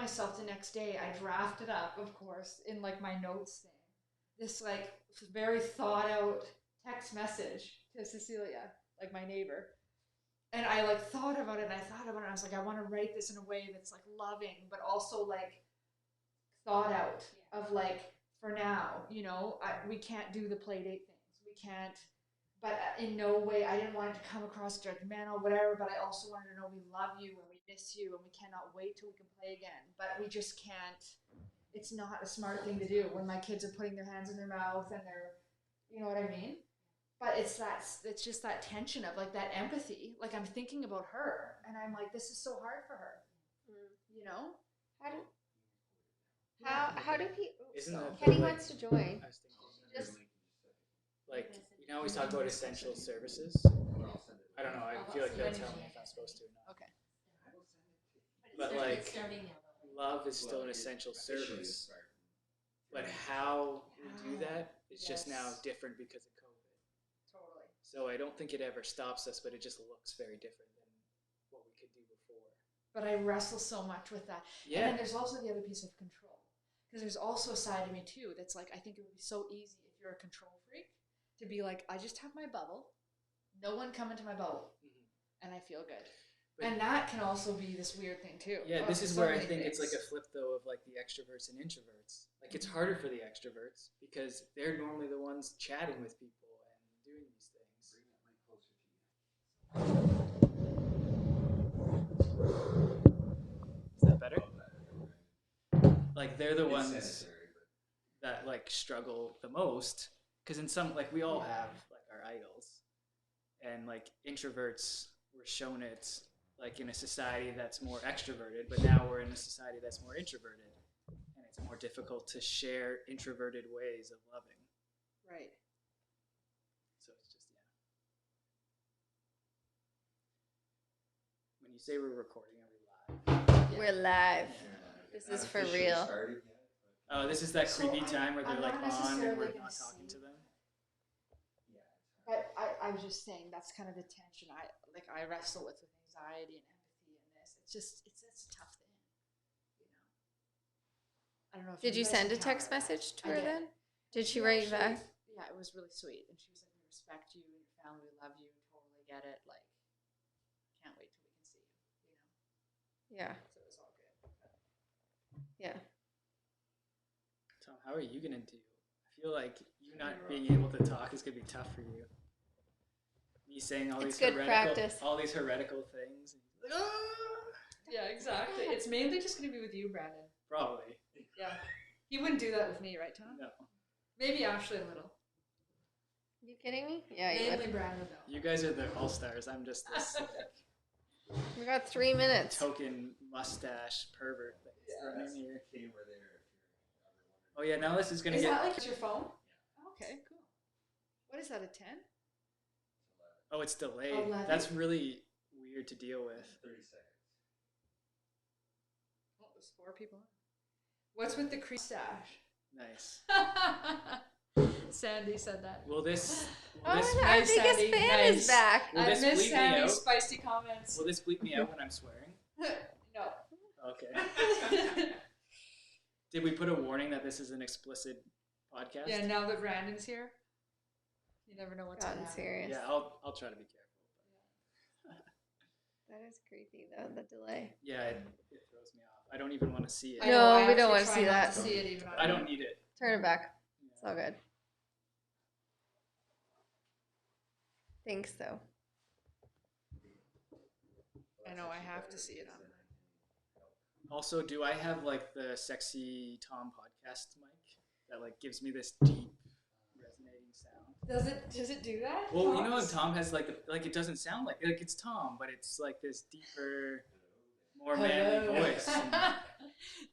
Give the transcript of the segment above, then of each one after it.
myself the next day, I drafted up, of course, in like my notes thing, this like very thought out text message to Cecilia, like my neighbor. And I like thought about it and I thought about it. And I was like, I want to write this in a way that's like loving, but also like thought out of like, for now, we can't do the play date things. We can't, but in no way, I didn't want it to come across judgmental, whatever, but I also wanted to know we love you and we miss you and we cannot wait till we can play again. But we just can't, it's not a smart thing to do when my kids are putting their hands in their mouth and they're, you know what I mean? But it's just that tension of like that empathy. Like I'm thinking about her and I'm like, this is so hard for her. You know? How do people? Isn't that Kenny like, wants to join. I was thinking, Just like, we talk about essential services. I don't know. I feel like they'll tell me if I'm supposed to or not. Okay. But like, love is still an essential service. But how we do that is just now different because of COVID. Totally. So I don't think it ever stops us, but it just looks very different than what we could do before. But I wrestle so much with that. Yeah. And then there's also the other piece of control. Because there's also a side of me too that's like, I think it would be so easy if you're a control freak to be like, I just have my bubble. No one come into my bubble. And I feel good. But, and that can also be this weird thing too. Yeah, this is where I think it's like a flip though of like the extroverts and introverts. Like it's harder for the extroverts because they're normally the ones chatting with people and doing these things. Is that better? Like they're the ones that like struggle the most because in some, like we all have like our idols, and like introverts were shown it like in a society that's more extroverted, but now we're in a society that's more introverted, and it's more difficult to share introverted ways of loving. Right. So it's just When you say we're recording, are we live? We're live. This is for real. Oh, this is that creepy time where they're I'm like not on and we're necessarily not gonna talking to see. them. But I was just saying that's kind of the tension I wrestle with anxiety and empathy in this. It's a tough thing, I don't know if Did you guys send a encounter text that. message to I her did. then? Did she She write you actually- back? Yeah, it was really sweet, and she was like, "We respect you and your family. We love you. Totally get it. Like, can't wait till we can see you." Yeah. So it was all good. Yeah. Tom, how are you gonna do? I feel like you not being able to talk is gonna be tough for you. Me saying all It's these good practice. heretical things. Like, Yeah, exactly. It's mainly just going to be with you, Brandon. probably. Yeah. He wouldn't do that with me, right, Tom? No. Maybe Ashley a little. You kidding me? Yeah, you Mainly would. Brandon, though. You guys are the all stars. I'm just this We got 3 minutes. token mustache pervert that's thrown in here. Oh yeah, now this is gonna Is get. that like your phone? Okay, cool. What is that, a 10? Oh, it's delayed. 11? That's really weird to deal with. 30 seconds. Oh, there's 4 people. What's with the crease stash? Nice. Sandy said that. Will this? Oh, Will this, our nice, biggest Sandy, fan nice. is back. Will I this miss bleep me Sandy's out? spicy comments. Will this bleep me out when I'm swearing? No. Okay. Did we put a warning that this is an explicit podcast? Yeah, now that Brandon's here, you never know what's going to Gotten happen. serious. Yeah, I'll try to be careful. That is creepy though, the delay. Yeah, it throws me off. I don't even want to see it. I No, know, I we don't actually wanna try see not that. to see it even on I don't need it. Turn it back. It's Yeah. all good. Think so. I know, I have to see it on. Also, do I have like the sexy Tom podcast mic that like gives me this deep resonating sound? Does it do that? Well, you know, when Tom has like it doesn't sound like it's Tom, but it's like this deeper, more manly Hello. voice.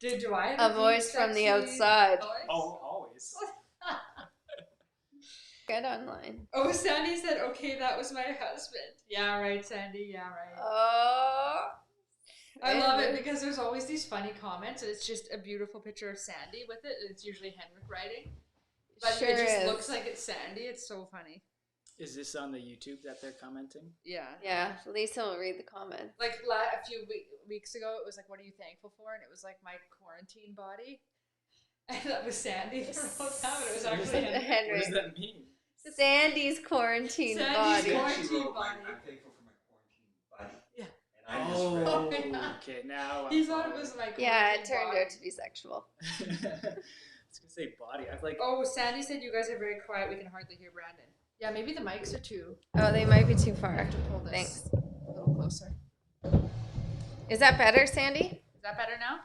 Do I? A have voice deep, from the sexy outside. voice? Oh, always. Get online. Oh, Sandy said, "Okay, that was my husband." Yeah, right, Sandy. Yeah, right. Oh. I love it because there's always these funny comments, and it's just a beautiful picture of Sandy with it. It's usually Henrik writing, but Sure it just is. looks like it's Sandy. It's so funny. Is this on the YouTube that they're commenting? Yeah. Yeah, Lisa will read the comments. Like a few weeks ago, it was like, "What are you thankful for?" And it was like my quarantine body, and that was Sandy for a long time. And it was What does actually that- Henry. What does that mean? Sandy's quarantine Sandy's body. She quarantine actually wrote, body. I'm thankful for my quarantine buddy. Yeah. And I misread Oh, it. yeah. okay. Now He thought it was my quarantine Yeah, it turned body. out to be sexual. I was gonna say body. I was like, Oh, Sandy said you guys are very quiet. We can hardly hear Brandon. Yeah, maybe the mics are too. Oh, they might be too I far. have to pull this Thanks. a little closer. Is that better, Sandy? Is that better now?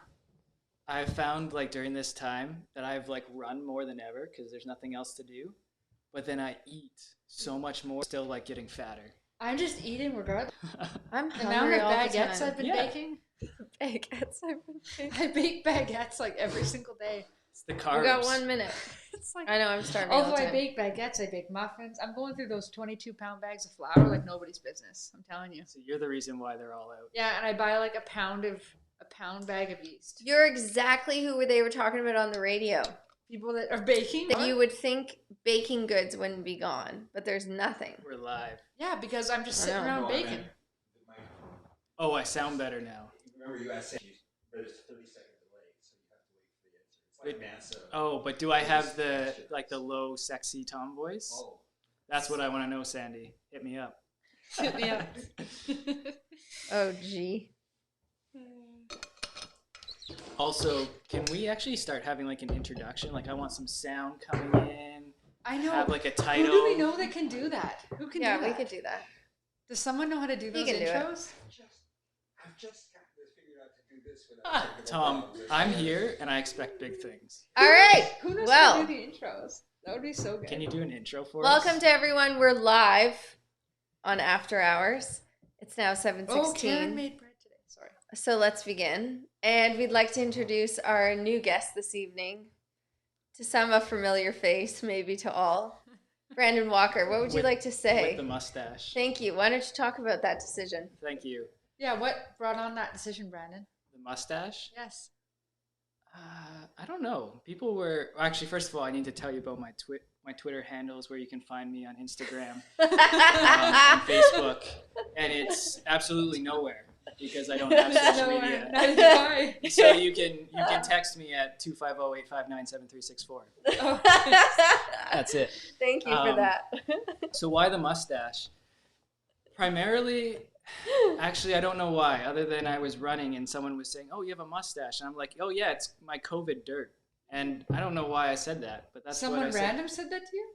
I've found like during this time that I've like run more than ever because there's nothing else to do, but then I eat so much more, still like getting fatter. I'm just eating regardless. I'm The amount hungry of all the baguettes time. I've been Yeah. baking. Baguettes I've been baking. I bake baguettes like every single day. It's the carbs. We got 1 minute. It's like I know, I'm starving all although the I time. bake baguettes, I bake muffins. I'm going through those 22-pound bags of flour like nobody's business. I'm telling you. So you're the reason why they're all out. Yeah, and I buy like a pound bag of yeast. You're exactly who they were talking about on the radio. People that are baking. That you would think baking goods wouldn't be gone, but there's nothing. We're live. Yeah, because I'm just I sitting know. around No, I baking. meant the microphone. Oh, I sound better now. Remember you asked Sandy, but it's 30 second delay, so you have to wait for the answer. It's like NASA. Oh, but do I have the like the low, sexy Tom voice? Oh. That's what I want to know, Sandy. Hit me up. Hit me up. Oh, gee. Also, can we actually start having like an introduction? Like, I want some sound coming in. I know. Have like a Who title. do we know that can do that? Who can Yeah, do we that? could do that. Does someone know how to do those can do it. intros? I've just got this figured out to do this without technical Tom, problems. I'm here and I expect big things. All right. Who knows Well, how to do the intros? That would be so good. Can you do an intro for us? welcome to everyone. We're live on After Hours. It's now Oh, 7:16. Karen made bread today. Sorry. So let's begin. And we'd like to introduce our new guest this evening. To some, a familiar face, maybe to all. Brandon Walker, what would you With- like to say? With the mustache. Thank you. Why don't you talk about that decision? Thank you. Yeah, what brought on that decision, Brandon? The mustache? Yes. I don't know. People were actually. First of all, I need to tell you about my Twitter handles where you can find me on Instagram, and Facebook, and it's absolutely nowhere because I don't have social No, media. neither do I. So you can text me at 250-859-7364. Oh, That's it. Thank you for Um, that. So why the mustache? Primarily, actually, I don't know why. Other than I was running and someone was saying, "Oh, you have a mustache," and I'm like, "Oh yeah, it's my COVID dirt." And I don't know why I said that, but that's someone what I said. random said that to you?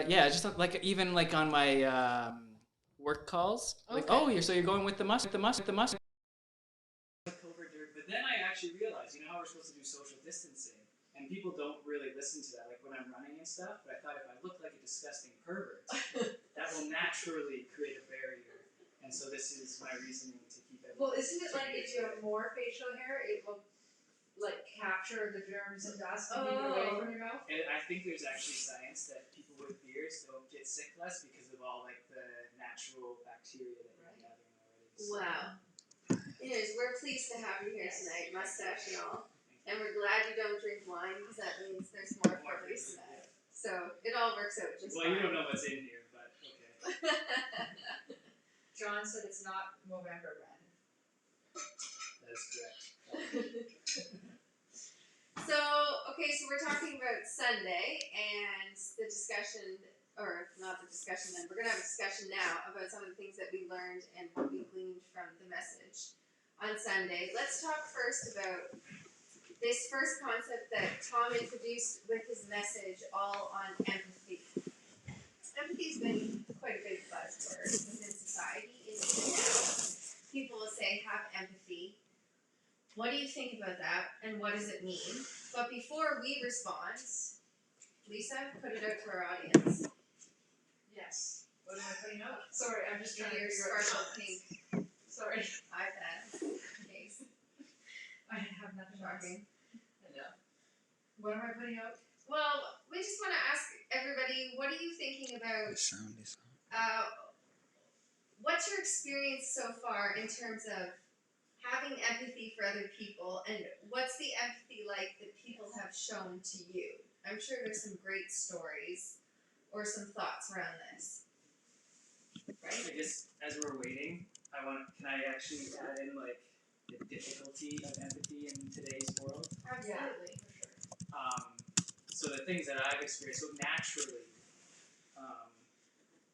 Yeah, just like even like on my work calls, like, Okay. "Oh, you're going with the must." COVID dirt. But then I actually realized, you know how we're supposed to do social distancing, and people don't really listen to that, like when I'm running and stuff. But I thought if I look like a disgusting pervert, that will naturally create a barrier. And so this is my reasoning to keep it. Well, isn't it like if you have more facial hair, it will like capture the germs and dust and keep it away from your mouth? And I think there's actually science that people with beards don't get sick less because of all like the natural bacteria that you're gathering already. So, Wow. Anyways, we're pleased to have you here tonight, mustache and all. And we're glad you don't drink wine because that means there's more flavors. So it all works out just Well, you don't know what's in here, but okay. John said it's not November, Brandon. That is correct. So, okay, so we're talking about Sunday and the discussion, or not the discussion then, we're going to have a discussion now about some of the things that we learned and what we gleaned from the message on Sunday. Let's talk first about this first concept that Tom introduced with his message, all on empathy. Empathy's been quite a big buzzword within society. People will say, have empathy. What do you think about that, and what does it mean? But before we respond, Lisa, put it out to our audience. Yes. What am I putting out? Sorry, I'm just trying to Your figure out sparkle comments. pink Sorry. iPad case. I have nothing else. Shocking. I know. What am I putting out? Well, we just want to ask everybody, what are you thinking about? Sound is What's your experience so far in terms of having empathy for other people, and what's the empathy like that people have shown to you? I'm sure there's some great stories or some thoughts around this. right? I guess as we're waiting, can I actually add in like the difficulty of empathy in today's world? Absolutely. So the things that I've experienced, so naturally,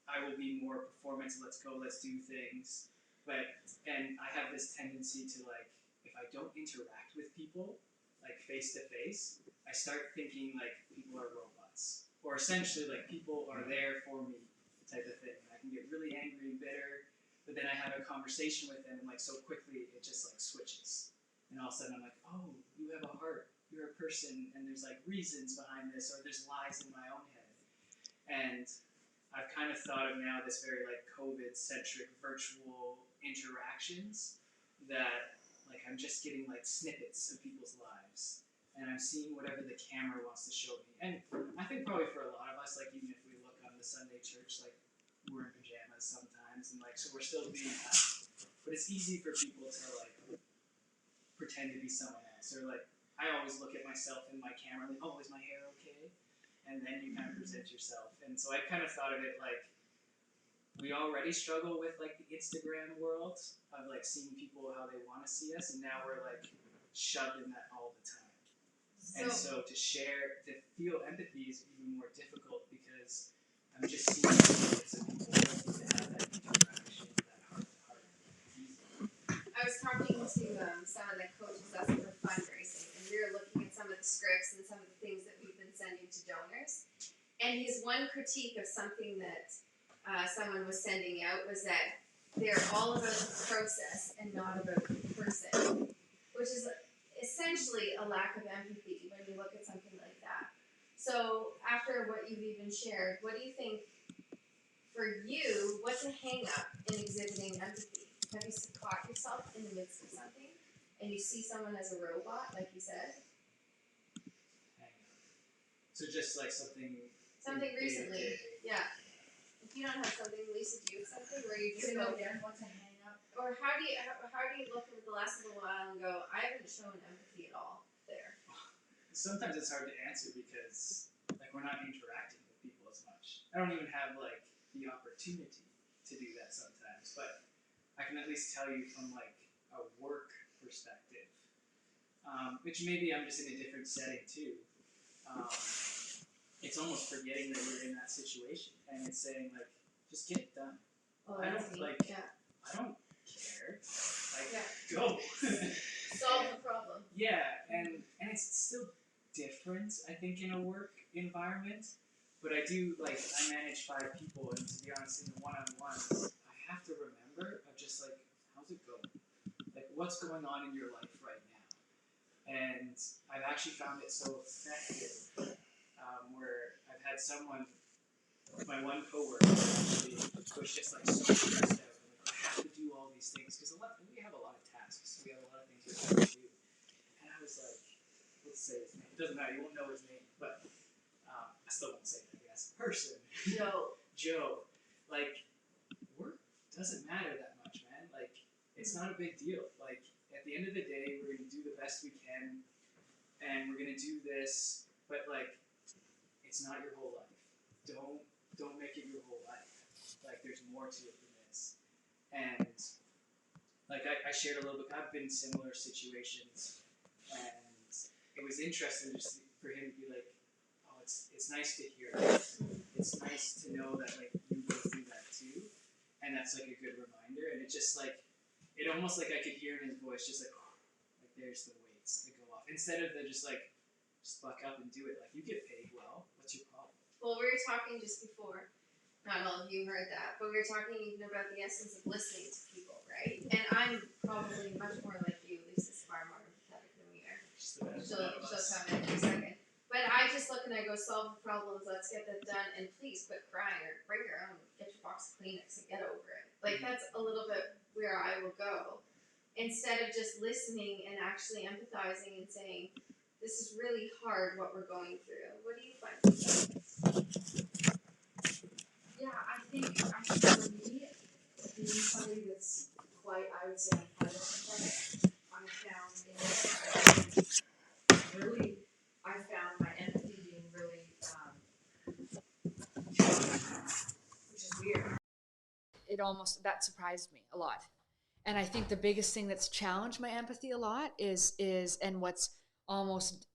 I will be more performance, let's go, let's do things. And I have this tendency to like, if I don't interact with people, like face to face, I start thinking like people are robots. Or essentially like people are there for me type of thing. I can get really angry and bitter, but then I have a conversation with them and like so quickly it just like switches. And all of a sudden I'm like, oh, you have a heart, you're a person, and there's like reasons behind this, or there's lies in my own head. And I've kind of thought of now this very like COVID-centric virtual interactions that like I'm just getting like snippets of people's lives, and I'm seeing whatever the camera wants to show me. And I think probably for a lot of us, like even if we look on the Sunday church, like we're in pajamas sometimes, and like so we're still being us. But it's easy for people to like pretend to be someone else, or like I always look at myself in my camera, like, oh, is my hair okay? And then you kind of present yourself. And so I kind of thought of it like we already struggle with like the Instagram world of like seeing people how they want to see us, and now we're like shoved in that all the time. And so to feel empathy is even more difficult because I'm just seeing bits of people wanting to have that interaction, that heart to heart. I was talking to some of the coaches us for fundraising, and we were looking at some of the scripts and some of the things that we've been sending to donors. And his one critique of something that someone was sending out was that they're all about the process and not about the person, which is essentially a lack of empathy when you look at something like that. So after what you've even shared, what do you think, for you, what's a hang up in exhibiting empathy? Have you caught yourself in the midst of something and you see someone as a robot, like you said? So just like something Recently, yeah. If you don't have something, Lisa, do you have something where you just go, what's a hang up? or how do you look at the last little while and go, I haven't shown empathy at all there? Sometimes it's hard to answer because like we're not interacting with people as much. I don't even have like the opportunity to do that sometimes, but I can at least tell you from like a work perspective, which maybe I'm just in a different setting too. It's almost forgetting that you're in that situation, and it's saying like, just get it done. Oh, I that's don't neat. like. Yeah. I don't care. Like, Yeah. go. Solve the problem. Yeah, and it's still different, I think, in a work environment. But I do like I manage 5 people, and to be honest, in the one-on-ones, I have to remember of just like, how's it going? Like, what's going on in your life right now? And I've actually found it so effective. Where I've had someone, my one coworker actually was just like so stressed out. Like, I have to do all these things because we have a lot of tasks. We have a lot of things we have to do. And I was like, let's say his name. It doesn't matter. You won't know his name, but I still won't say that. Yes, person. Joe. Like, work doesn't matter that much, man. Like, it's not a big deal. Like, at the end of the day, we're gonna do the best we can, and we're gonna do this. But like, it's not your whole life. Don't make it your whole life. Like there's more to it than this. And like I shared a little bit. I've been in similar situations, and it was interesting just for him to be like, "Oh, it's nice to hear that. It's nice to know that like you go through that too, and that's like a good reminder." And it just like it almost like I could hear in his voice, just like there's the weights that go off instead of the just buck up and do it. Like you get paid well. What's your problem? Well, we were talking just before, not all of you heard that, but we were talking even about the essence of listening to people, right? And I'm probably much more like you. Lisa's far more empathetic than we are. She'll come in a second. But I just look and I go, solve the problems, let's get that done, and please quit crying or bring your own, get your box of Kleenex and get over it. Like that's a little bit where I will go. Instead of just listening and actually empathizing and saying, this is really hard what we're going through. What do you find? Yeah, I think for me, being somebody that's quite, I would say, I'm quite empathetic, I found my empathy being really, which is weird. that surprised me a lot. And I think the biggest thing that's challenged my empathy a lot is and what's almost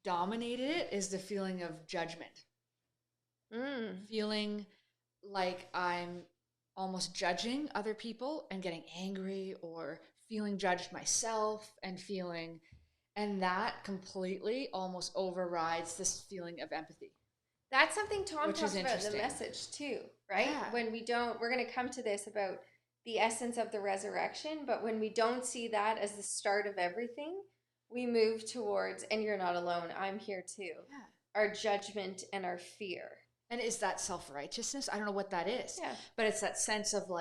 dominated it is the feeling of judgment. Feeling like I'm almost judging other people and getting angry, or feeling judged myself and that completely almost overrides this feeling of empathy. That's something Tom Which talks is about in the interesting. message too, right? Yeah. When we don't, we're going to come to this about the essence of the resurrection, but when we don't see that as the start of everything, we move towards, and you're not alone, I'm here too, Yeah. our judgment and our fear. And is that self-righteousness? I don't know what that is. Yeah. But it's that sense of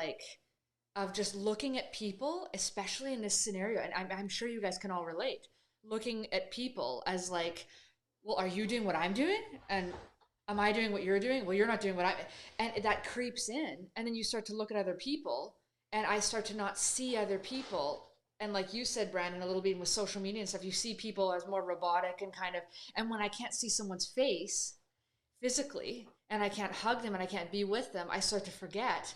of just looking at people, especially in this scenario, and I'm sure you guys can all relate, looking at people as well, are you doing what I'm doing? And am I doing what you're doing? Well, you're not doing what and that creeps in. And then you start to look at other people, and I start to not see other people. And like you said, Brandon, a little bit with social media and stuff, you see people as more robotic and and when I can't see someone's face physically, and I can't hug them and I can't be with them, I start to forget.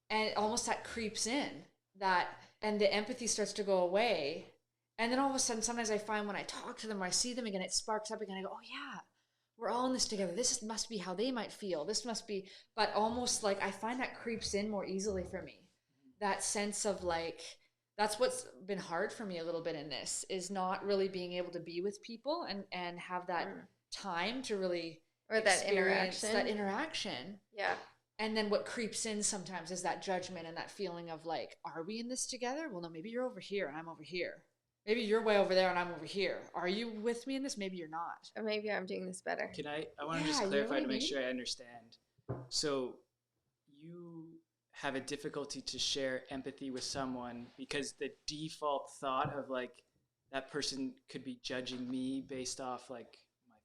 And almost that creeps in, and the empathy starts to go away. And then all of a sudden, sometimes I find when I talk to them or I see them again, it sparks up again. I go, oh yeah, we're all in this together. This must be how they might feel. This must be, but almost I find that creeps in more easily for me. That sense of that's what's been hard for me a little bit in this, is not really being able to be with people and have that time to really Or that interaction. Yeah. And then what creeps in sometimes is that judgment and that feeling of are we in this together? Well, no, maybe you're over here and I'm over here. Maybe you're way over there and I'm over here. Are you with me in this? Maybe you're not. Or maybe I'm doing this better. Can I want to Yeah, just you know clarify what I to make mean? sure I understand. So you have a difficulty to share empathy with someone because the default thought of that person could be judging me based off my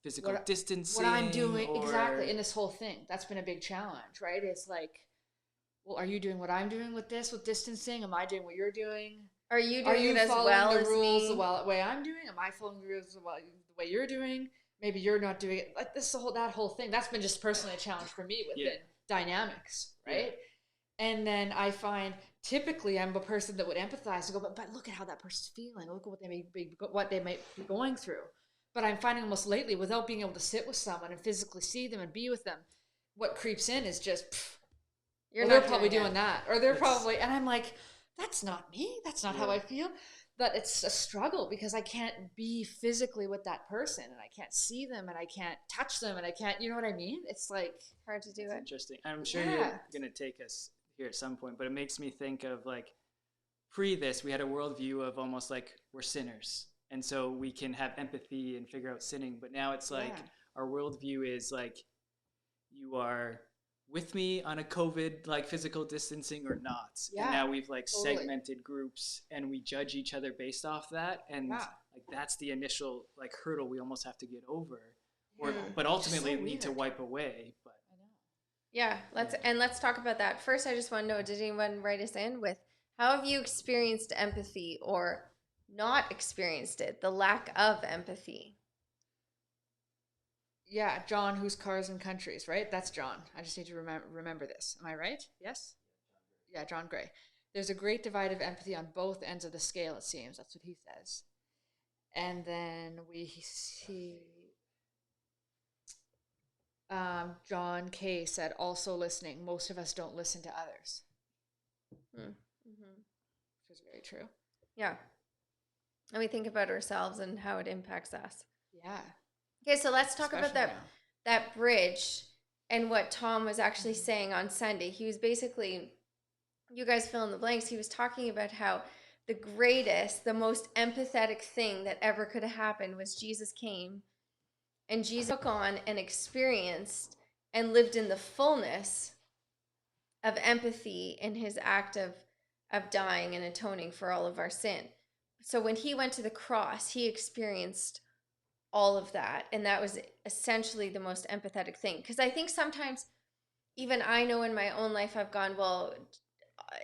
physical distancing. What I'm doing, or... exactly, in this whole thing. That's been a big challenge, right? It's well, are you doing what I'm doing with distancing? Am I doing what you're doing? Are you Are doing you it as following well the as rules me? the way I'm doing? Am I following the rules the way you're doing? Maybe you're not doing it. That whole thing. That's been just personally a challenge for me within dynamics, right? Yeah. And then I find typically I'm a person that would empathize and go, but look at how that person's feeling. Look at what they might be going through. But I'm finding almost lately, without being able to sit with someone and physically see them and be with them, what creeps in is just, they're probably doing that, or they're probably, and I'm like, that's not me. That's not how I feel. But it's a struggle because I can't be physically with that person, and I can't see them, and I can't touch them, and I can't, you know what I mean? It's hard to do it. Interesting. I'm sure you're going to take us here at some point, but it makes me think of pre this, we had a worldview of almost we're sinners. And so we can have empathy and figure out sinning. But now it's our worldview is you are with me on a COVID physical distancing or not. Yeah, and now we've totally. segmented groups and we judge each other based off that. And that's the initial hurdle we almost have to get over. But ultimately need to wipe away. But yeah, let's talk about that. First, I just want to know, did anyone write us in with how have you experienced empathy or not experienced it, the lack of empathy? Yeah, John, who's Cars and Countries, right? That's John. I just need to remember this. Am I right? Yes? Yeah, John Gray. There's a great divide of empathy on both ends of the scale, it seems. That's what he says. And then we see John K. said, also listening. Most of us don't listen to others. Mm-hmm. Which is very true. Yeah. And we think about ourselves and how it impacts us. Yeah. Okay, so let's talk Especially about now. that bridge and what Tom was actually saying on Sunday. He was basically, you guys fill in the blanks, he was talking about how the greatest, the most empathetic thing that ever could have happened was Jesus came and Jesus took on and experienced and lived in the fullness of empathy in his act of dying and atoning for all of our sin. So when he went to the cross, he experienced all of that. And that was essentially the most empathetic thing. Because I think sometimes, even I know in my own life, I've gone, well,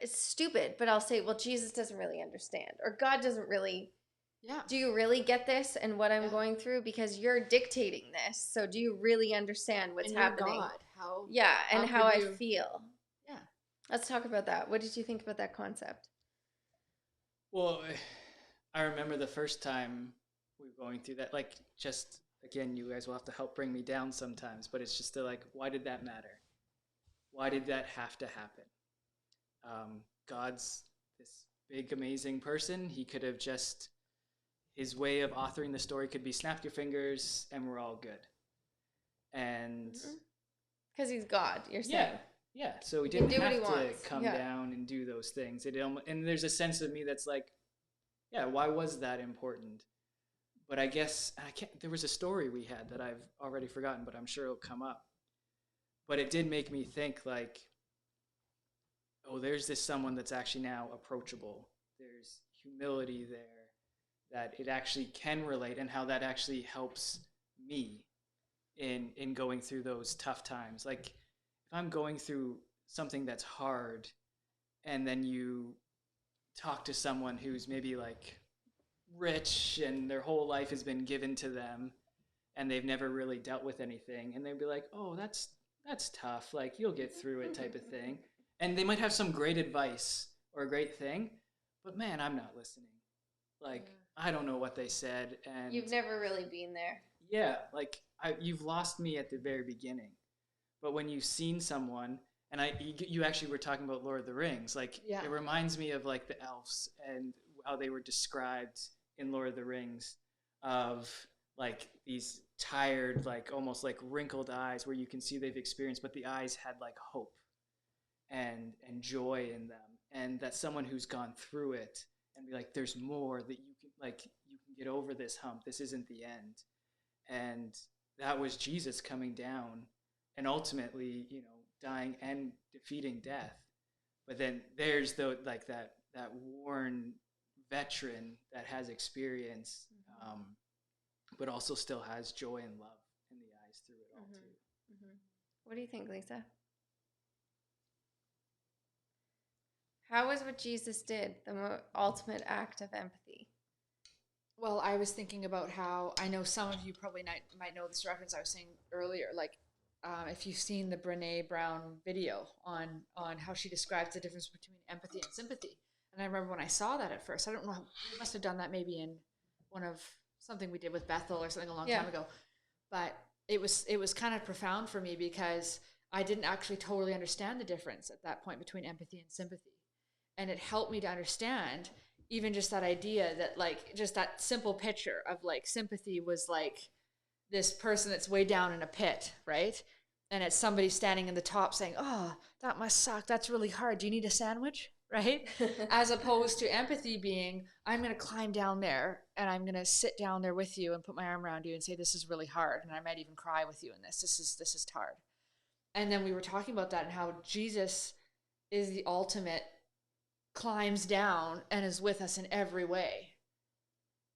it's stupid. But I'll say, well, Jesus doesn't really understand. Or God doesn't really. Yeah. Do you really get this and what I'm going through? Because you're dictating this. So do you really understand what's happening? God. And how I you... feel. Yeah. Let's talk about that. What did you think about that concept? Well, I remember the first time we were going through that, like, just again, you guys will have to help bring me down sometimes, but it's just like, why did that matter? Why did that have to happen? God's this big, amazing person. He could have just, his way of authoring the story could be snap your fingers and we're all good. And Because he's God, you're saying. yeah. So he He can didn't do what he have to wants. come Yeah. down and do those things. And there's a sense of me that's like, yeah, why was that important? But I guess there was a story we had that I've already forgotten, but I'm sure it'll come up. But it did make me think, like, oh, there's this someone that's actually now approachable. There's humility there, that it actually can relate, and how that actually helps me in going through those tough times. Like, if I'm going through something that's hard, and then you talk to someone who's maybe like rich and their whole life has been given to them and they've never really dealt with anything, and they'd be like, oh, that's tough, like, you'll get through it, type of thing. And they might have some great advice or a great thing, but man, I'm not listening. Like, I don't know what they said. And You've never really been there. yeah, like, you've lost me at the very beginning. But when you've seen someone, and you actually were talking about Lord of the Rings, like, Yeah. it reminds me of like the elves and how they were described in Lord of the Rings, of like these tired, like almost like wrinkled eyes where you can see they've experienced, but the eyes had like hope and joy in them, and that someone who's gone through it and be like, there's more, that you can, like, you can get over this hump, this isn't the end. And that was Jesus coming down and ultimately, you know, dying and defeating death. But then there's like that worn veteran that has experience, but also still has joy and love in the eyes through it all too. What do you think, Lisa? How was what Jesus did the ultimate act of empathy? Well, I was thinking about how, I know some of you probably might know this reference I was saying earlier, like, if you've seen the Brene Brown video on how she describes the difference between empathy and sympathy. And I remember when I saw that at first, I don't know, we must have done that maybe in one of something we did with Bethel or something a long time ago. But it was kind of profound for me, because I didn't actually totally understand the difference at that point between empathy and sympathy. And it helped me to understand even just that idea that, like, just that simple picture of, like, sympathy was like this person that's way down in a pit, right? And it's somebody standing in the top saying, oh, that must suck, that's really hard, do you need a sandwich, right? As opposed to empathy being, I'm going to climb down there and I'm going to sit down there with you and put my arm around you and say, this is really hard, and I might even cry with you in this is hard. And then we were talking about that and how Jesus is the ultimate, climbs down and is with us in every way,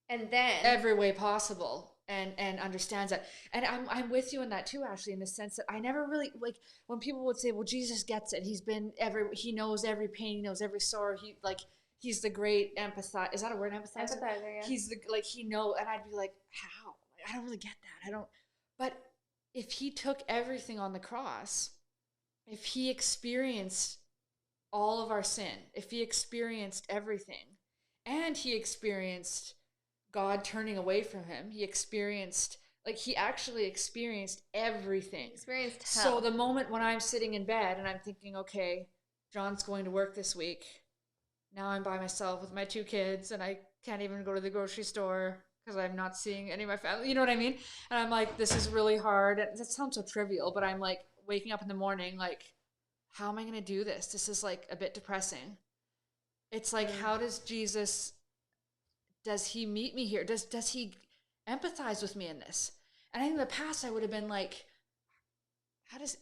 And then every way possible, and understands that. And I'm with you in that too, Ashley, in the sense that I never really, like, when people would say, well, Jesus gets it, he knows every pain, he knows every sorrow, he's the great empathizer. Is that a word, empathizer? Empathizer, yeah. He's he knows. And I'd be like, how? Like, I don't really get that. But if he took everything on the cross, if he experienced all of our sin, if he experienced everything, and he experienced God turning away from him, he actually experienced everything. Experienced So hell. the moment when I'm sitting in bed and I'm thinking, okay, John's going to work this week, now I'm by myself with my 2 kids and I can't even go to the grocery store because I'm not seeing any of my family, you know what I mean? And I'm like, this is really hard. And that sounds so trivial, but I'm like waking up in the morning like, how am I going to do this? This is like a bit depressing. It's like, how does Jesus, does he meet me here? Does he empathize with me in this? And I think in the past I would have been like,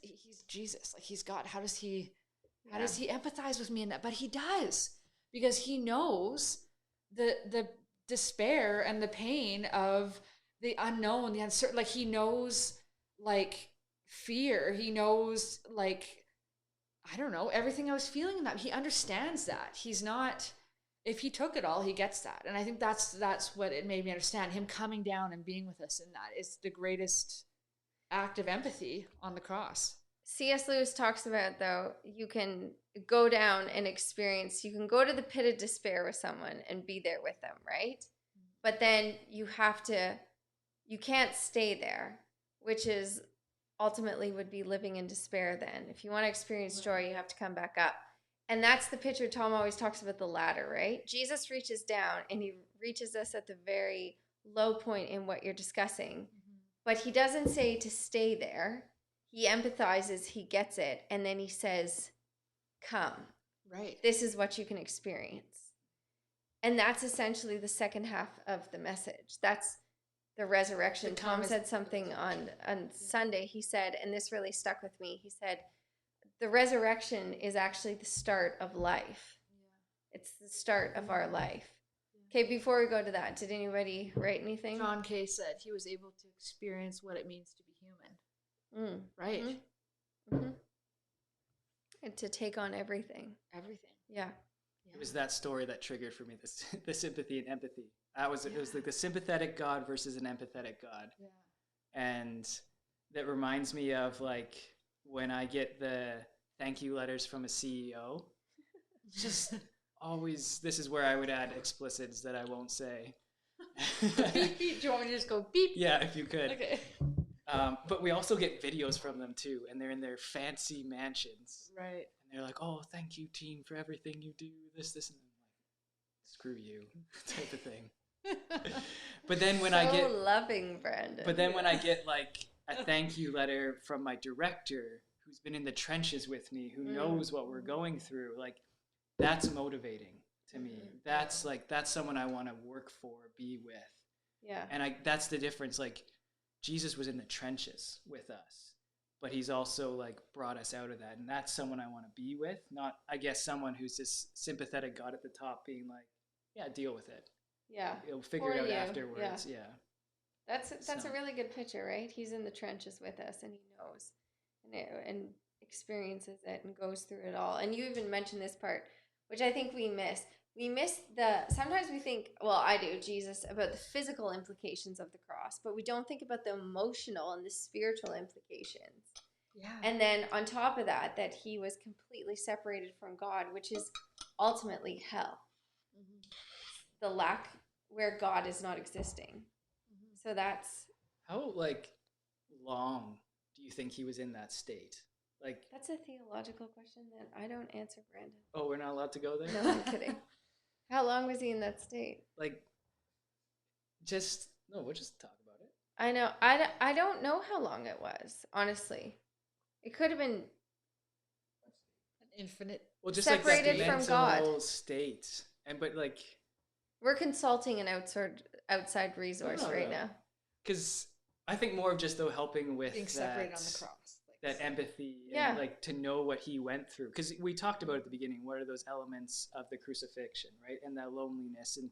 he's Jesus, like, he's God. How does he empathize with me in that? But he does, because he knows the despair and the pain of the unknown, the uncertain. Like, he knows, like, fear. He knows, like, I don't know, everything I was feeling in that. He understands that. He's not, if he took it all, he gets that. And I think that's what it made me understand. Him coming down and being with us in that is the greatest act of empathy on the cross. C.S. Lewis talks about, though, you can go down and experience, you can go to the pit of despair with someone and be there with them, right? But then you can't stay there, which is ultimately would be living in despair then. If you want to experience joy, you have to come back up. And that's the picture Tom always talks about, the ladder, right? Jesus reaches down and he reaches us at the very low point in what you're discussing. But he doesn't say to stay there. He empathizes, he gets it, and then he says, come. Right. This is what you can experience. And that's essentially the second half of the message. That's the resurrection. The Tom come is- said something on Sunday. He said, and this really stuck with me, he said, the resurrection is actually the start of life. It's the start of our life. Okay, before we go to that, did anybody write anything? John Kay said he was able to experience what it means to be human. Right. Mm-hmm. And to take on everything. Everything. Yeah. It was that story that triggered for me this the sympathy and empathy. It was like the sympathetic God versus an empathetic God. Yeah. And that reminds me of like when I get the thank you letters from a CEO. Just always, this is where I would add explicits that I won't say. Beep, beep. Do you want me to just go beep? Yeah, if you could. Okay. But we also get videos from them too, and they're in their fancy mansions. Right. And they're like, "Oh, thank you, team, for everything you do. This, and I'm like, screw you," type of thing. But then when I get loving, Brandon. But then when I get like a thank you letter from my director, who's been in the trenches with me, who knows what we're going through, like that's motivating to me. That's someone I want to work for, be with. Yeah. And that's the difference. Like Jesus was in the trenches with us, but he's also like brought us out of that. And that's someone I want to be with, not, I guess, someone who's this sympathetic God at the top being like, yeah, deal with it. Yeah. You'll figure it out you, afterwards. Yeah. That's So- a really good picture, right? He's in the trenches with us and he knows and experiences it and goes through it all. And you even mentioned this part, which I think we miss. We miss sometimes we think, well, I do, Jesus, about the physical implications of the cross, but we don't think about the emotional and the spiritual implications. Yeah. And then on top of that, that he was completely separated from God, which is ultimately hell. The lack where God is not existing. So that's How like long do you think he was in that state? Like, a theological question that I don't answer, Brandon. oh, we're not allowed to go there? No, I'm kidding. How long was he in that state? Like, we'll just talk about it. I know. I don't know how long it was, honestly. It could have been An infinite. Well, just Separated like that from God. mental state. But like, we're consulting an outside resource No, right no. now. because I think more of just though helping with Being separated on the cross. that empathy Yeah. and like to know what he went through, because we talked about at the beginning, what are those elements of the crucifixion, right? And that loneliness. And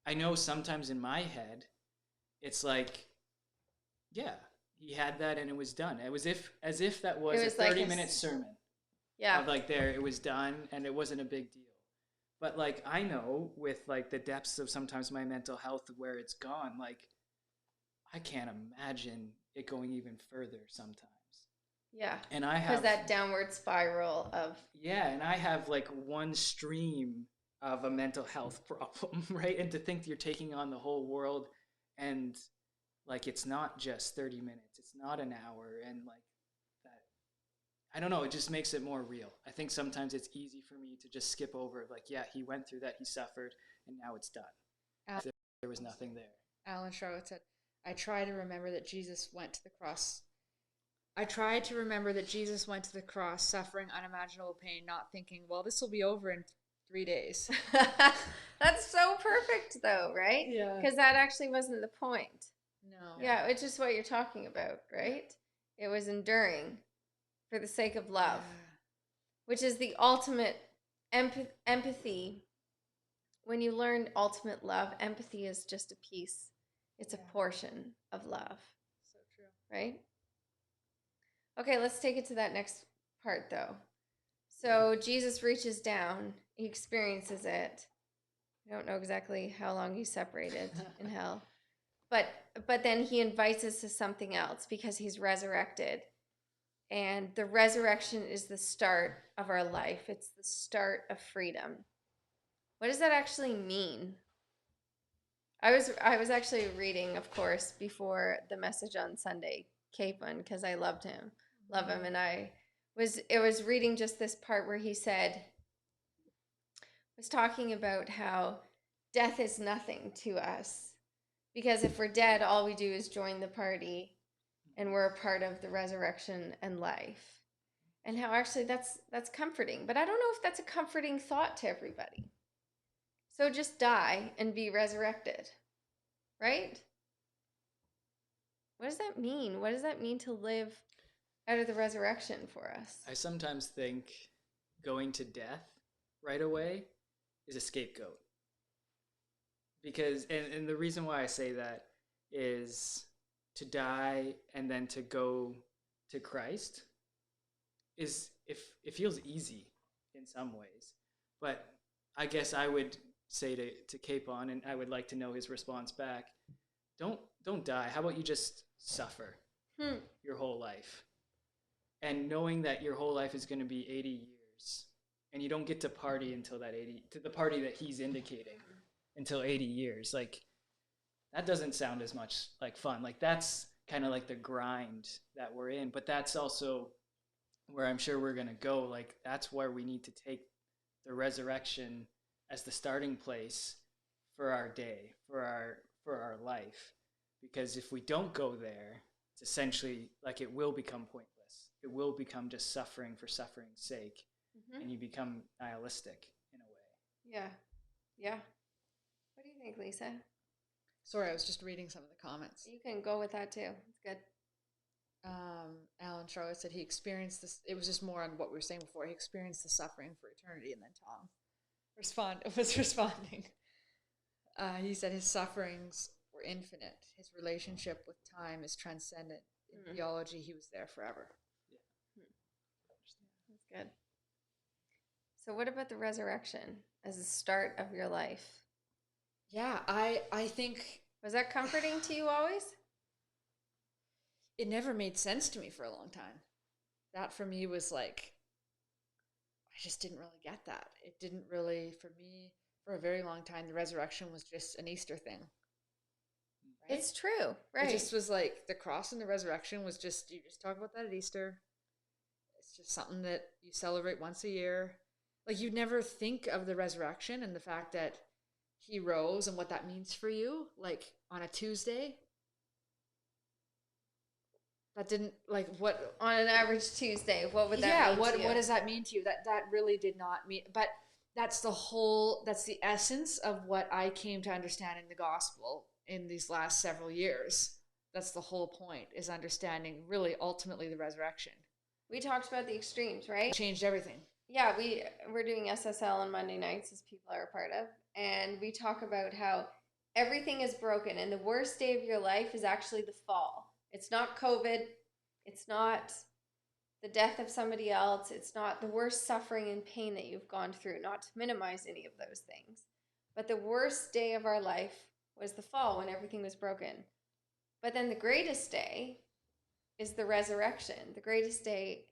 I know sometimes in my head it's like, yeah, he had that and it was done. It was as if that was, It was a like 30-minute sermon Yeah. of like there it was done and it wasn't a big deal. But like I know with like the depths of sometimes my mental health where it's gone, like I can't imagine it going even further sometimes. Yeah. And I Because have that downward spiral of yeah, and I have like one stream of a mental health problem, right? And to think you're taking on the whole world and like it's not just 30 minutes, it's not an hour, and like that, I don't know, it just makes it more real. I think sometimes it's easy for me to just skip over like, yeah, he went through that, he suffered, and now it's done. There was nothing there. Alan Charlotte said, I try to remember that Jesus went to the cross. I tried to remember that Jesus went to the cross suffering unimaginable pain, not thinking, well, this will be over in 3 days. That's so perfect though, right? Yeah. Because that actually wasn't the point. No. Yeah, it's just what you're talking about, right? It was enduring for the sake of love, which is the ultimate empathy. When you learn ultimate love, empathy is just a piece. It's a portion of love, So true. right? Okay, let's take it to that next part though. So Jesus reaches down, he experiences it. I don't know exactly how long he's separated in hell. But then he invites us to something else because he's resurrected. and the resurrection is the start of our life. It's the start of freedom. What does that actually mean? I was actually reading, of course, before the message on Sunday, Capon, because I loved him, love him, and it was reading just this part where he was talking about how death is nothing to us, because if we're dead, all we do is join the party, and we're a part of the resurrection and life, and how actually that's comforting. But I don't know if that's a comforting thought to everybody. So just die and be resurrected. Right? What does that mean? What does that mean to live out of the resurrection for us? I sometimes think going to death right away is a scapegoat. Because, and the reason why I say that is to die and then to go to Christ is, if it feels easy in some ways. But I guess I would say to Capon, and I would like to know his response back, don't die. How about you just suffer your whole life? And knowing that your whole life is going to be 80 years, and you don't get to party until that 80, to the party that he's indicating, until 80 years. Like, that doesn't sound as much like fun. Like, that's kind of like the grind that we're in. But that's also where I'm sure we're going to go. Like, that's where we need to take the resurrection as the starting place for our day, for our life. Because if we don't go there, it's essentially like it will become pointless. It will become just suffering for suffering's sake. And you become nihilistic in a way. Yeah. Yeah. What do you think, Lisa? Sorry, I was just reading some of the comments. You can go with that too. It's good. Alan Charlotte said he experienced this. It was just more on what we were saying before. He experienced the suffering for eternity, and then Tom was responding. He said his sufferings were infinite. His relationship with time is transcendent. In theology, he was there forever. Yeah. That's good. So what about the resurrection as the start of your life? Yeah, I think Was that comforting to you always? it never made sense to me for a long time. That for me was like, I just didn't really get that. It didn't really, for me, for a very long time, the resurrection was just an Easter thing. Right? It's true, right? It just was like the cross and the resurrection was just, you just talk about that at Easter. It's just something that you celebrate once a year. Like, you never think of the resurrection and the fact that he rose and what that means for you, like on a Tuesday. That didn't, like, what on an average Tuesday, what would that yeah, mean what to you? what does that mean to you? That really did not mean, but that's the essence of what I came to understand in the gospel in these last several years. That's the whole point, is understanding really ultimately the resurrection. We talked about the extremes, right? It changed everything. Yeah, we're doing SSL on Monday nights, as people are a part of, and we talk about how everything is broken, and the worst day of your life is actually the fall. It's not COVID. It's not the death of somebody else. It's not the worst suffering and pain that you've gone through, not to minimize any of those things. But the worst day of our life was the fall, when everything was broken. But then the greatest day is the resurrection. The greatest day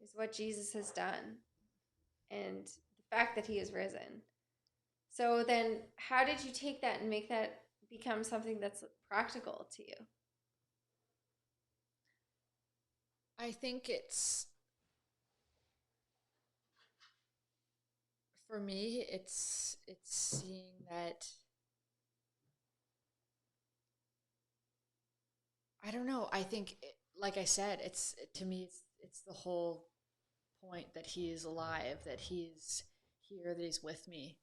is what Jesus has done and the fact that he is risen. So then how did you take that and make that become something that's practical to you? I think it's, for me, it's seeing that, I don't know, I think, like I said, to me, it's the whole point that he is alive, that he's here, that he's with me,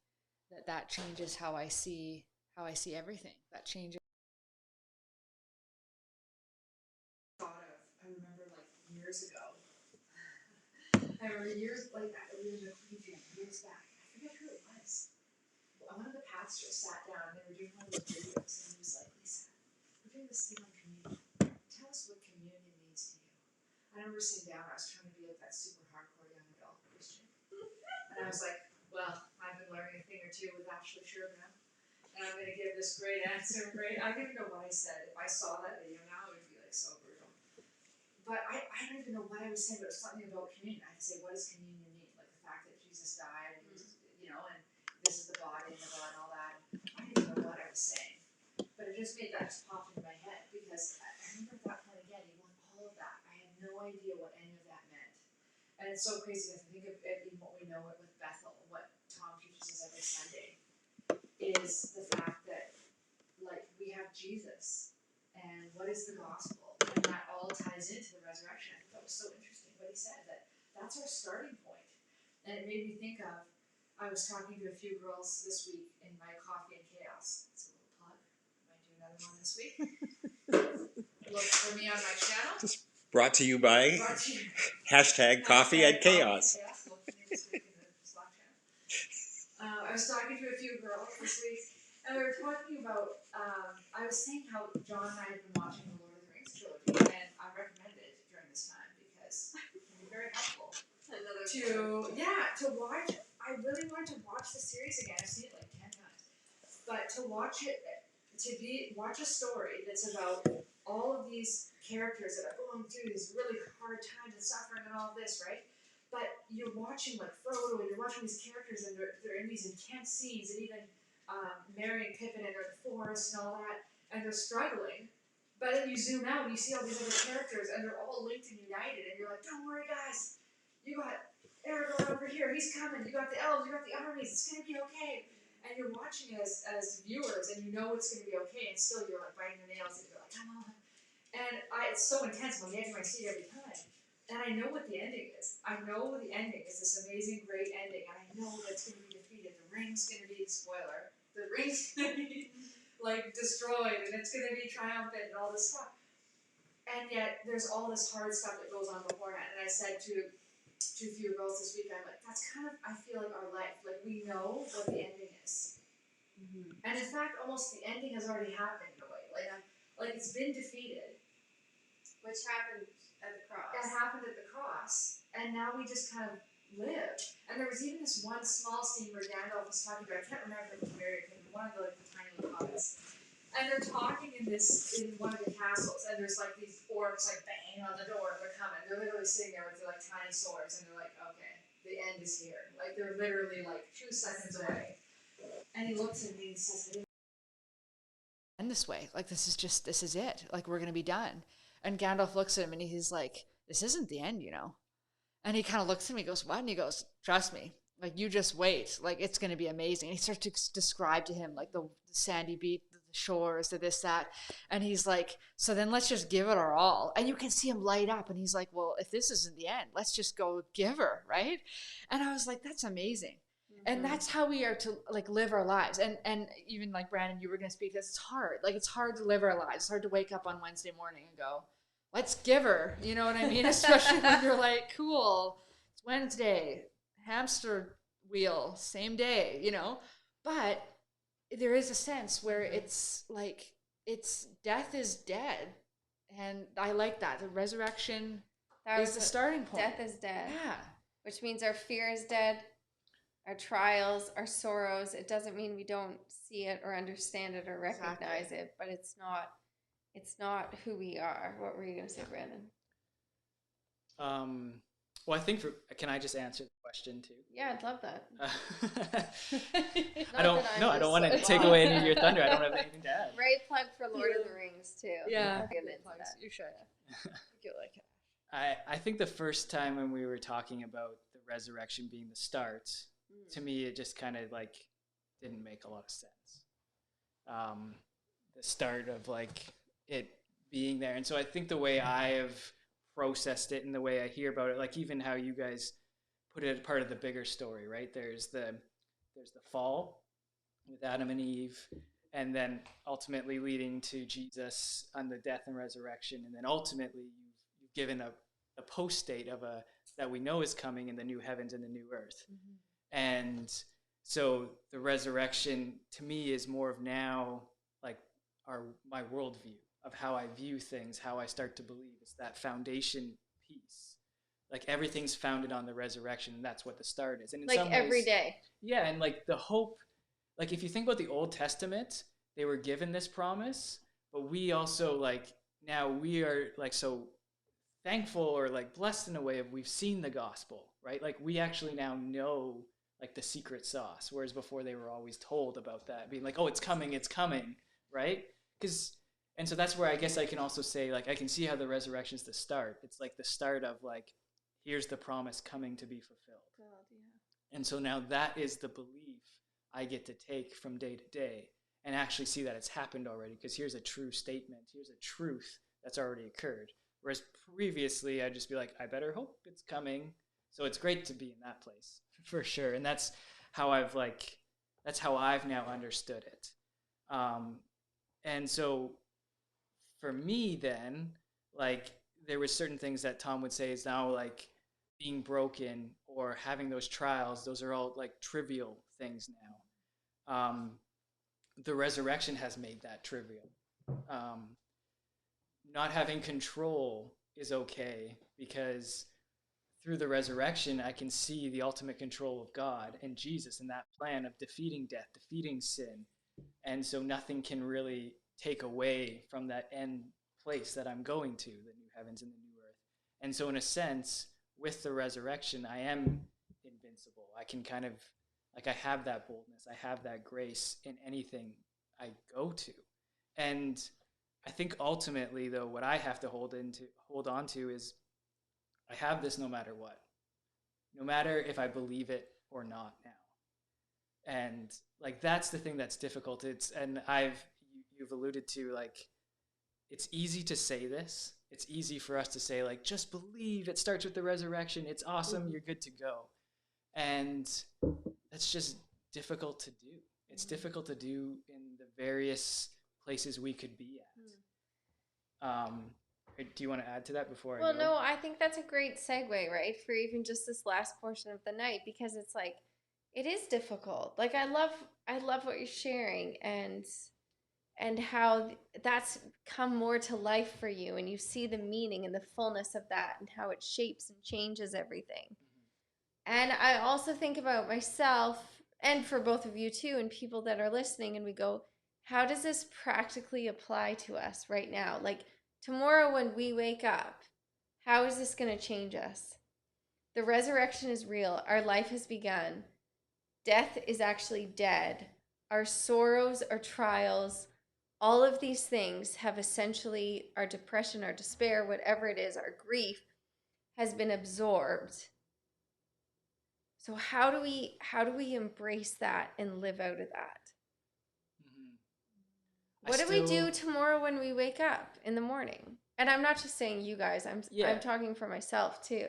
that changes how I see everything. That changes. I remember like years ago. I remember years like that. We were in a preview years back. I forget who it was. One of the pastors sat down and they were doing one of those videos, and he was like, "Lisa, we're doing this thing on communion. Tell us what communion means to you." I remember sitting down. I was trying to be like that super hardcore young adult Christian, and I was like, "Well, I've been learning a thing or two with Ashley Sherman now, and I'm going to give this great answer. Great. I don't even know what I said. If I saw that video now, it would be like so brutal. but I don't even know what I was saying, but it was something about communion. I had to say, what does communion mean? Like the fact that Jesus died, and he was, and this is the body and the blood and all that. I didn't even know what I was saying, but it just made that just pop into my head because I remember at that point again, even with all of that, I had no idea what any of that meant. And it's so crazy because I think of it, even what we know it with Bethel, what Tom teaches us every Sunday, is the fact that like we have Jesus, and what is the gospel, and that all ties into the resurrection. I thought that was so interesting what he said, that that's our starting point. And it made me think of, I was talking to a few girls this week in my Coffee and Chaos. It's a little plug. I might do another one this week. Look for me on my channel. Brought to you by Brought to you. hashtag Coffee and Chaos. Look for me this week in the Slack channel. I was talking to a few girls this week, and we were talking about, I was saying how John and I have been watching the Lord of the Rings trilogy, and I recommend it during this time because it can be very helpful to watch. I really wanted to watch the series again. I've seen it like 10 times, but to watch it, watch a story that's about all of these characters that are going through these really hard times and suffering and all this, right? But you're watching like Frodo, and you're watching these characters, and they're in these intense scenes, and even Merry and Pippin and they're in the forest and all that, and they're struggling. But then you zoom out and you see all these other characters, and they're all linked and united, and you're like, don't worry, guys, you got Aragorn over here, he's coming. You got the elves, you got the armies, it's gonna be okay. And you're watching it as viewers, and you know it's gonna be okay, and still you're like biting your nails, and you're like, come on. And it's so intense. I'm on the edge of my seat every time. And I know what the ending is. I know the ending is this amazing, great ending. And I know that it's going to be defeated. The ring's going to be, spoiler, the ring's going to be, like, destroyed. And it's going to be triumphant and all this stuff. And yet, there's all this hard stuff that goes on beforehand. And I said to a few girls this week, I'm like, that's kind of, I feel like, our life. Like, we know what the ending is. Mm-hmm. And in fact, almost the ending has already happened in a way. Like it's been defeated. Which happened at the cross. That happened at the cross, and now we just kind of live. And there was even this one small scene where Gandalf was talking about, I can't remember if it was Merry or Pippin, one of the tiny little hobbits. And they're talking in one of the castles, and there's like these orcs like banging on the door, and they're coming. They're literally sitting there with their like tiny swords, and they're like, okay, the end is here. Like they're literally like 2 seconds away. And he looks at me and he says, "End this way. Like this is it. Like we're gonna be done." And Gandalf looks at him and he's like, "This isn't the end, you know." And he kind of looks at me and goes, "What?" And he goes, "Trust me. Like you just wait. Like it's gonna be amazing." And he starts to describe to him like the sandy beach, the shores, the this, that. And he's like, "So then let's just give it our all." And you can see him light up. And he's like, "Well, if this isn't the end, let's just go give her, right?" And I was like, that's amazing. And that's how we are to like live our lives. And even like Brandon, you were going to speak this. It's hard. Like it's hard to live our lives. It's hard to wake up on Wednesday morning and go, let's give her. You know what I mean? Especially when you're like, cool, it's Wednesday, hamster wheel, same day, you know? But there is a sense where it's like, it's death is dead. And I like that. The resurrection is the starting point. Death is dead. Yeah. Which means our fear is dead. Our trials, our sorrows. It doesn't mean we don't see it or understand it or recognize it, but it's not who we are. What were you going to say, Brandon? Well, I think can I just answer the question too? Yeah, I'd love that. I don't want to take away any of your thunder. I don't have anything to add. Great plug for Lord of the Rings too. Yeah, you should. You like it. I think the first time when we were talking about the resurrection being the start, to me it just kind of like didn't make a lot of sense. The start of like it being there, and so I think the way I have processed it and the way I hear about it, like even how you guys put it as part of the bigger story, right? There's the fall with Adam and Eve, and then ultimately leading to Jesus on the death and resurrection, and then ultimately you've given a post state of that we know is coming in the new heavens and the new earth. Mm-hmm. And so the resurrection to me is more of now like my worldview of how I view things, how I start to believe. It's that foundation piece. Like everything's founded on the resurrection, and that's what the start is. And in like some ways, every day. Yeah, and like the hope, like if you think about the Old Testament, they were given this promise, but we also like now we are like so thankful or like blessed in a way of we've seen the gospel, right? Like we actually now know like the secret sauce, whereas before they were always told about that, being like, oh, it's coming, right? Because and so that's where I guess I can also say like I can see how the resurrection is the start. It's like the start of like here's the promise coming to be fulfilled. God, yeah. And so now that is the belief I get to take from day to day and actually see that it's happened already because here's a true statement, here's a truth that's already occurred. Whereas previously I'd just be like, I better hope it's coming. So it's great to be in that place for sure. And that's how I've now understood it. And so for me then, like there was certain things that Tom would say is now like being broken or having those trials, those are all like trivial things now. The resurrection has made that trivial. Not having control is okay because through the resurrection, I can see the ultimate control of God and Jesus and that plan of defeating death, defeating sin. And so nothing can really take away from that end place that I'm going to, the new heavens and the new earth. And so in a sense, with the resurrection, I am invincible. I can kind of, like I have that boldness. I have that grace in anything I go to. And I think ultimately, though, what I have to hold on to is I have this no matter what, no matter if I believe it or not now. And like that's the thing that's difficult. You've alluded to like it's easy to say this. It's easy for us to say like just believe. It starts with the resurrection. It's awesome. You're good to go. And that's just difficult to do. It's difficult to do in the various places we could be at. Do you want to add to that before I Well, go? no, I think that's a great segue, right, for even just this last portion of the night, because it's like it is difficult. Like I love what you're sharing and how that's come more to life for you, and you see the meaning and the fullness of that and how it shapes and changes everything. And I also think about myself and for both of you too and people that are listening, and we go, how does this practically apply to us right now? Like tomorrow when we wake up, how is this going to change us? The resurrection is real. Our life has begun. Death is actually dead. Our sorrows, our trials, all of these things have essentially, our depression, our despair, whatever it is, our grief has been absorbed. So how do we embrace that and live out of that? What do we do tomorrow when we wake up in the morning? And I'm not just saying you guys. I'm talking for myself too,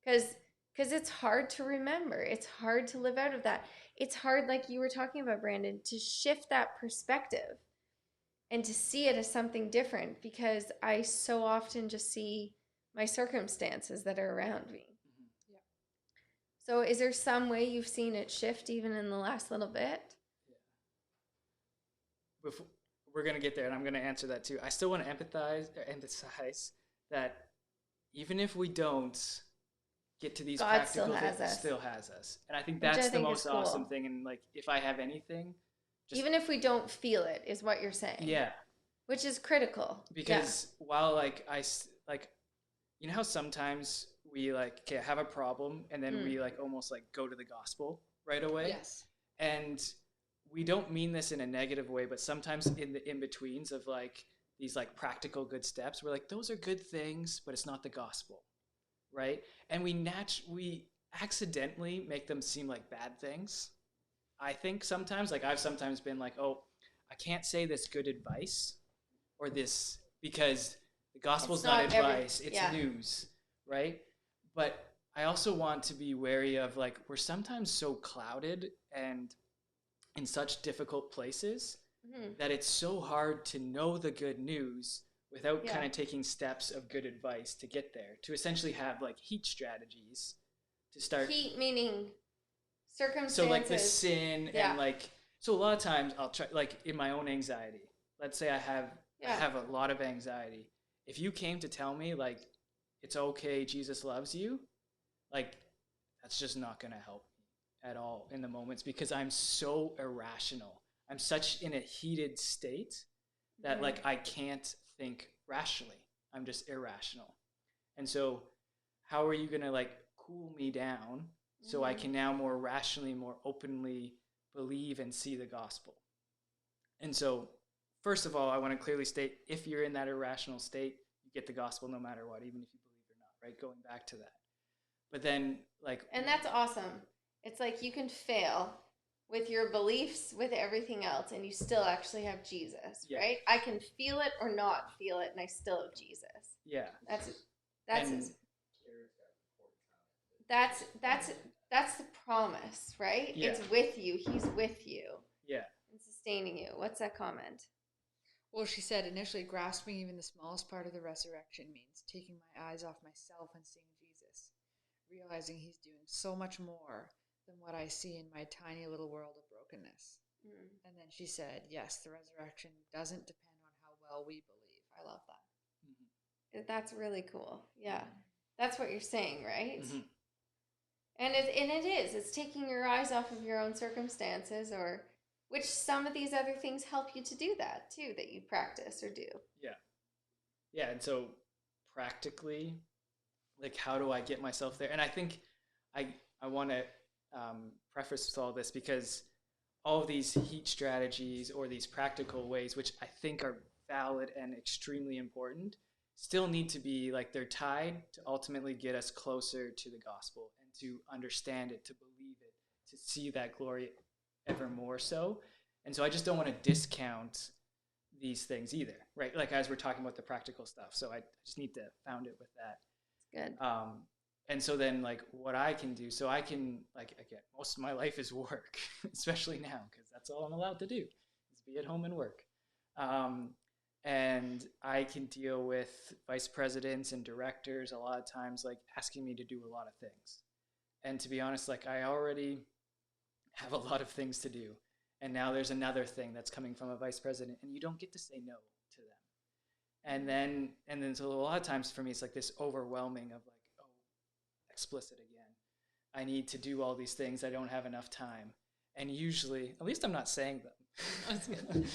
because it's hard to remember. It's hard to live out of that. It's hard, like you were talking about, Brandon, to shift that perspective and to see it as something different, because I so often just see my circumstances that are around me. Yeah. So is there some way you've seen it shift even in the last little bit? Before, we're going to get there, and I'm going to answer that too. I still want to emphasize that even if we don't get to these God practical things, still has us. And I think that's the most awesome thing. And like, if I have anything, even if we don't feel it, is what you're saying. Yeah. Which is critical. Because while like you know how sometimes we like have a problem and then we like almost like go to the gospel right away? Yes. And we don't mean this in a negative way, but sometimes in the in-betweens of like these like practical good steps, we're like, those are good things, but it's not the gospel, right? And we accidentally make them seem like bad things. I think sometimes, like I've sometimes been like, oh, I can't say this good advice or this because the gospel's not advice, it's news, right? But I also want to be wary of like, we're sometimes so clouded and in such difficult places that it's so hard to know the good news without kind of taking steps of good advice to get there, to essentially have like heat strategies to start. Heat meaning circumstances. So like the sin and like, so a lot of times I'll try, like in my own anxiety, let's say I have a lot of anxiety. If you came to tell me like, it's okay, Jesus loves you, like that's just not going to help me at all in the moments, because I'm so irrational. I'm such in a heated state that like I can't think rationally. I'm just irrational. And so how are you going to like cool me down so I can now more rationally, more openly believe and see the gospel? And so, first of all, I want to clearly state, if you're in that irrational state, you get the gospel no matter what, even if you believe or not, right? Going back to that. But then, like... And that's awesome. It's like you can fail with your beliefs, with everything else, and you still actually have Jesus, Yeah. right? I can feel it or not feel it, and I still have Jesus. Yeah. That's And- that's the promise, right? Yeah. It's with you. He's with you Yeah. and sustaining you. What's that comment? Well, she said initially, grasping even the smallest part of the resurrection means taking my eyes off myself and seeing Jesus, realizing he's doing so much more than what I see in my tiny little world of brokenness. And then she said, yes, the resurrection doesn't depend on how well we believe. I love that. That's really cool. Yeah. That's what you're saying, right? Mhm. And it is. It's taking your eyes off of your own circumstances, or which some of these other things help you to do that too, that you practice or do. Yeah, and so practically, like, how do I get myself there? And I think I want to preface with all this, because all of these heat strategies or these practical ways, which I think are valid and extremely important, still need to be, like, they're tied to ultimately get us closer to the gospel and to understand it, to believe it, to see that glory ever more so. And so I just don't want to discount these things either, right? Like, as we're talking about the practical stuff. So I just need to found it with that. It's good. And so then, like, what I can do, so I can, like, again, most of my life is work, especially now, because that's all I'm allowed to do, is be at home and work. And I can deal with vice presidents and directors a lot of times, like, asking me to do a lot of things. And to be honest, like, I already have a lot of things to do. And now there's another thing that's coming from a vice president, and you don't get to say no to them. And then so a lot of times for me, it's like this overwhelming of, like, oh, explicit again. I need to do all these things. I don't have enough time. And usually, at least I'm not saying them. That's good.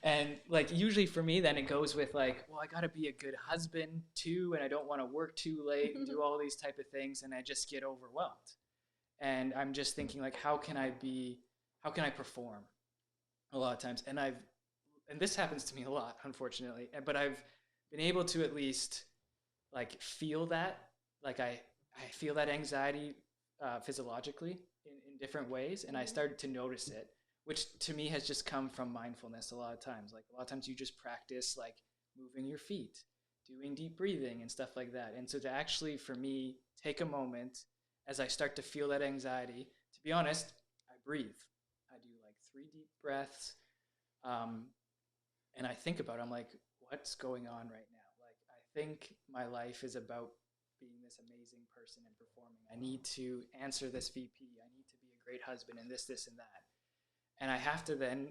And, like, usually for me, then it goes with, like, well, I got to be a good husband too, and I don't want to work too late and do all these type of things, and I just get overwhelmed. And I'm just thinking, like, how can I perform a lot of times? And this happens to me a lot, unfortunately, but I've been able to at least, like, feel that, like, I feel that anxiety physiologically in different ways, and I started to notice it, which to me has just come from mindfulness a lot of times. Like, a lot of times you just practice, like, moving your feet, doing deep breathing and stuff like that. And so to actually, for me, take a moment as I start to feel that anxiety, to be honest, I breathe. I do, like, 3 deep breaths. And I think about it, I'm like, what's going on right now? Like, I think my life is about being this amazing person and performing. I need to answer this VP. I need to be a great husband and this, and that. And I have to then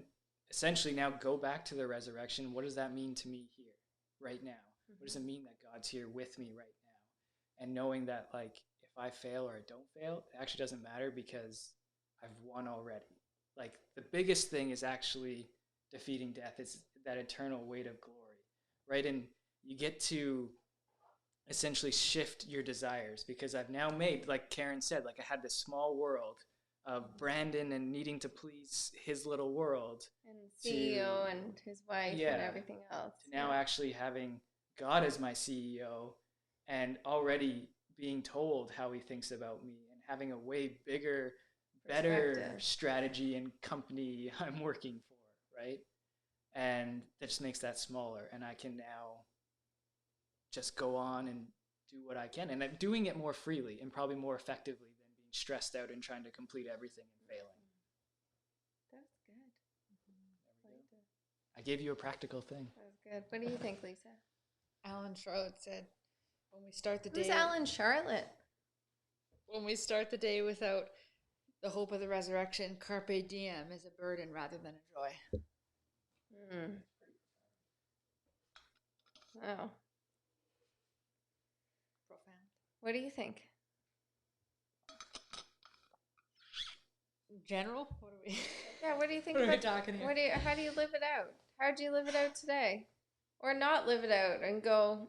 essentially now go back to the resurrection. What does that mean to me here, right now? What does it mean that God's here with me right now? And knowing that, like, if I fail or I don't fail, it actually doesn't matter, because I've won already. Like, the biggest thing is actually defeating death. It's that eternal weight of glory, right? And you get to essentially shift your desires, because I've now made, like Karen said, like, I had this small world of Brandon and needing to please his little world, And CEO and his wife and everything else. to now actually having God as my CEO and already being told how he thinks about me, and having a way bigger, better Perspective. strategy and company I'm working for, right? And that just makes that smaller, and I can now just go on and do what I can, and I'm doing it more freely and probably more effectively than being stressed out and trying to complete everything and failing. That's good. Liked it. I gave you a practical thing. That was good. What do you think, Lisa? Alan Charlotte said, when we start the Who's day, Alan Charlotte? when we start the day without the hope of the resurrection, carpe diem is a burden rather than a joy. Oh, Profound. what do you think? In general, what are we? Yeah, what do you think What are we about talking here? how do you live it out? How do you live it out today? Or not live it out and go,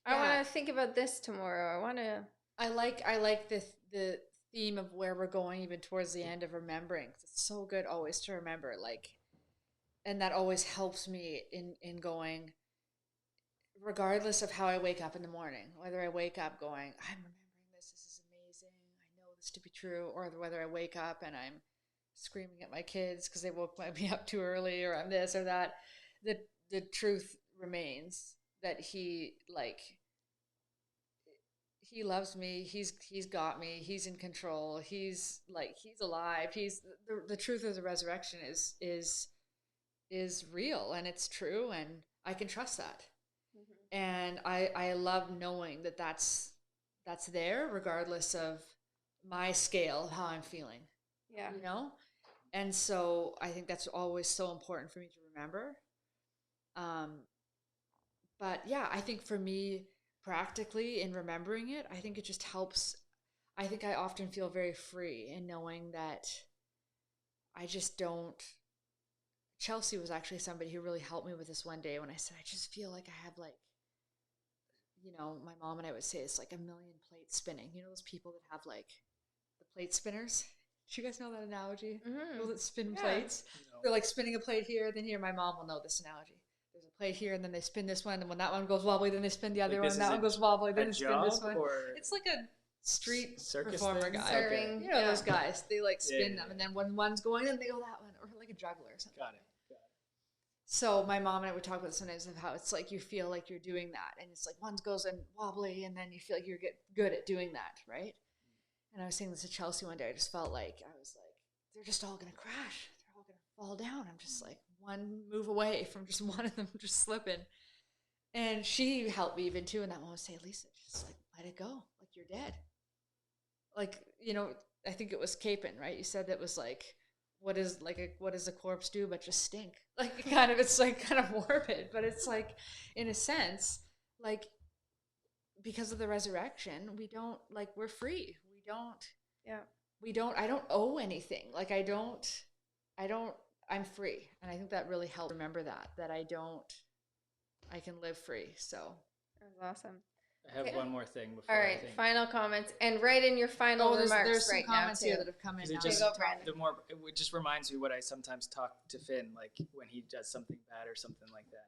I want to think about this tomorrow. I want to. I like the theme of where we're going even towards the end of remembering. It's so good always to remember, like, and that always helps me in going, regardless of how I wake up in the morning, whether I wake up going, I'm remembering this is amazing, I know this to be true, or whether I wake up and I'm screaming at my kids because they woke me up too early, or I'm this or that. The truth remains that he loves me. He's got me. He's in control. He's alive. He's the truth of the resurrection is real, and it's true, and I can trust that. Mm-hmm. And I love knowing that that's there regardless of my scale of how I'm feeling. Yeah. You know? And so I think that's always so important for me to remember. But yeah, I think for me, practically in remembering it, I think it just helps. I think I often feel very free in knowing that I just don't. Chelsea was actually somebody who really helped me with this one day when I said, I just feel like I have my mom and I would say it's like a million plates spinning. You know those people that have like the plate spinners? Do you guys know that analogy? Mm-hmm. People that spin plates? No. They're like spinning a plate here, then here. My mom will know this analogy. There's a plate here, and then they spin this one, and then when that one goes wobbly, then they spin the other one, and that one goes wobbly, then they spin this one. It's like a street performer guy. Serving. You know those guys. They like spin them, and then when one's going, then they go that one, or like a juggler or something. Got it. So my mom and I would talk about sometimes of how it's like you feel like you're doing that, and it's like one goes in wobbly, and then you feel like you're good at doing that, right? And I was saying this to Chelsea one day. I just felt like they're just all gonna crash. They're all gonna fall down. I'm just like one move away from just one of them just slipping. And she helped me even too in that moment. Say, Lisa, just like let it go. Like you're dead. Like I think it was Capon, right? You said that was like. What does a corpse do but just stink? Like it's like kind of morbid, but it's like in a sense, like because of the resurrection, we're free. I don't owe anything. Like I'm free. And I think that really helped remember that I can live free. So that was awesome. I have one more thing before. All right, final comments, and write in your final remarks there's some right comments now here that have come in. It just reminds me what I sometimes talk to Finn, like when he does something bad or something like that,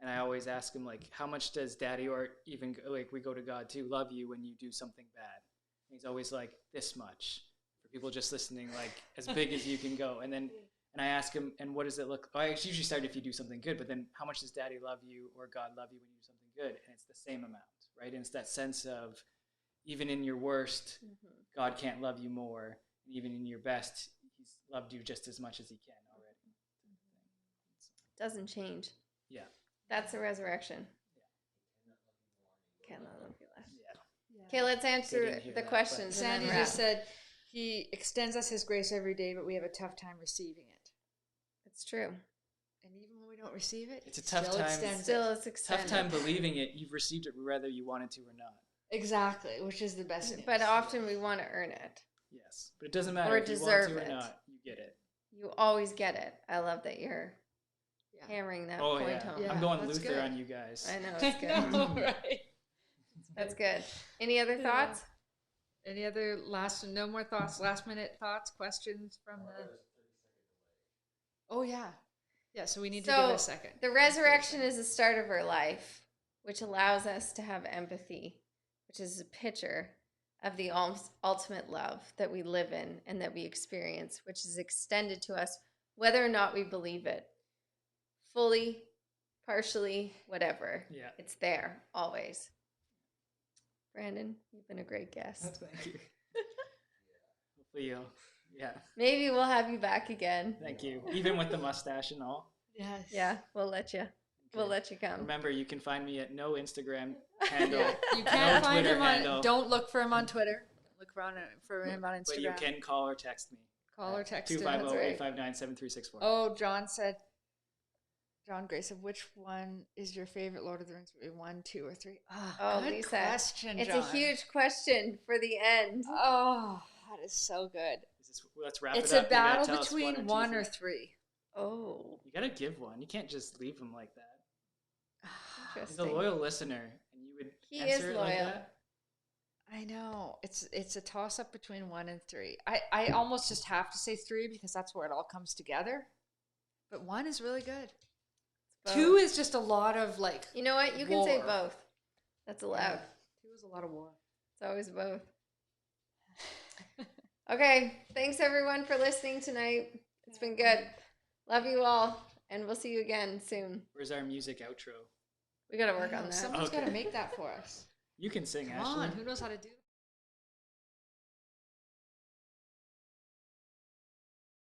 and I always ask him like, how much does Daddy or even like we go to God too love you when you do something bad? And he's always like this much. For people just listening, like as big as you can go, and I ask him, and what does it look? I usually start if you do something good, but then how much does Daddy love you or God love you when you do something good? And it's the same amount. Right, and it's that sense of even in your worst, God can't love you more. And even in your best, He's loved you just as much as He can already. Doesn't change. Yeah, that's the resurrection. Yeah, cannot love you less. Yeah. Okay, let's answer the questions. Sandy just said He extends us His grace every day, but we have a tough time receiving it. It's true. And even when we don't receive it, it's a tough time. It's extended. Tough time believing it. You've received it whether you wanted to or not. Exactly, which is the best news. But often we want to earn it. Yes, but it doesn't matter if you want to or not. You get it. You always get it. I love that you're hammering that point home. Yeah, I'm going Luther good. On you guys. I know, it's good. No, right. That's good. Any other thoughts? Any other no more thoughts, last minute thoughts, questions from the... Oh, yeah. Yeah, so we need to give it a second. The resurrection is the start of our life, which allows us to have empathy, which is a picture of the ultimate love that we live in and that we experience, which is extended to us whether or not we believe it. Fully, partially, whatever. Yeah. It's there, always. Brandon, you've been a great guest. Thank you. Hopefully yeah. Maybe we'll have you back again. Thank you. Even with the mustache and all. Yes. Yeah, we'll let you. Okay. We'll let you come. Remember, you can find me at no Instagram handle. You can't find him on. Don't look for him on Twitter. Look for him on Instagram. But you can call or text me. Call or text 250-859-7364. Oh, John said. John Gray said, which one is your favorite Lord of the Rings movie? 1, 2, or 3? Oh, good Lisa. question, it's John. a huge question for the end. Oh, that is so good. Let's wrap it up. It's a battle between 1 or 3. Oh. You gotta give one. You can't just leave them like that. Interesting. He's a loyal listener, and you would. He answer is it like loyal. that? I know it's a toss up between 1 and 3. I almost just have to say 3 because that's where it all comes together. But 1 is really good. Both. 2 is just a lot of like. You know what? You can say war. both. That's allowed. 2 is a lot of war. It's always both. Okay. Thanks everyone for listening tonight. It's been good. Love you all, and we'll see you again soon. Where's our music outro? We gotta work I on know, that. Someone's got Okay. to make that for us. You can sing, Come Ashley. on, who knows how to do that?